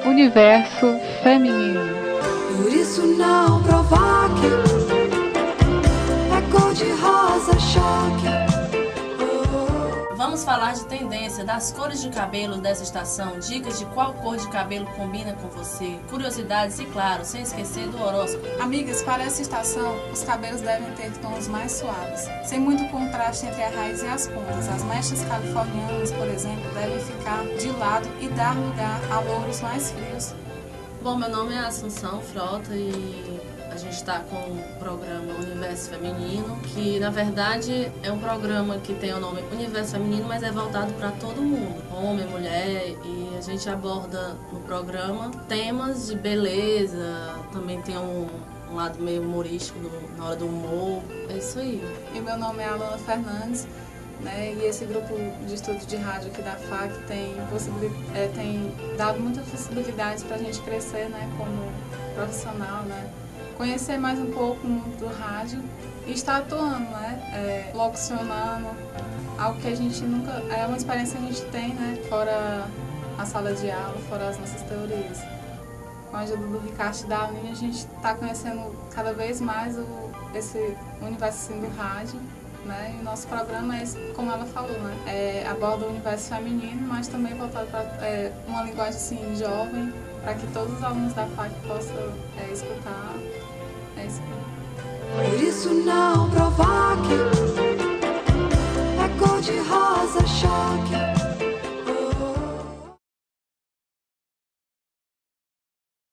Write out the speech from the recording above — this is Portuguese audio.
Universo feminino. Por isso não provoque, é cor de rosa choque. Vamos falar de tendência, das cores de cabelo dessa estação, dicas de qual cor de cabelo combina com você, curiosidades e, claro, sem esquecer do horóscopo. Amigas, para essa estação, os cabelos devem ter tons mais suaves, sem muito contraste entre a raiz e as pontas. As mechas californianas, por exemplo, devem ficar de lado e dar lugar a louros mais frios. Bom, meu nome é Assunção Frota e a gente está com o programa Universo Feminino, que na verdade é um programa que tem o nome Universo Feminino, mas é voltado para todo mundo, homem, mulher, e a gente aborda no programa temas de beleza, também tem um lado meio humorístico na hora do humor, é isso aí. E meu nome é Alana Fernandes, né, e esse grupo de estudo de rádio aqui da FAC tem dado muitas possibilidades para a gente crescer, né, como profissional, né, conhecer mais um pouco o mundo do rádio e estar atuando, né, locucionando, algo que a gente nunca, é uma experiência que a gente tem, né, fora a sala de aula, fora as nossas teorias. Com a ajuda do Ricardo e da Aline, a gente está conhecendo cada vez mais esse universo assim, do rádio, né, e o nosso programa é, como ela falou, né, aborda o universo feminino, mas também voltado para uma linguagem assim, jovem, para que todos os alunos da FAC possam escutar. É isso. Por isso não provoque.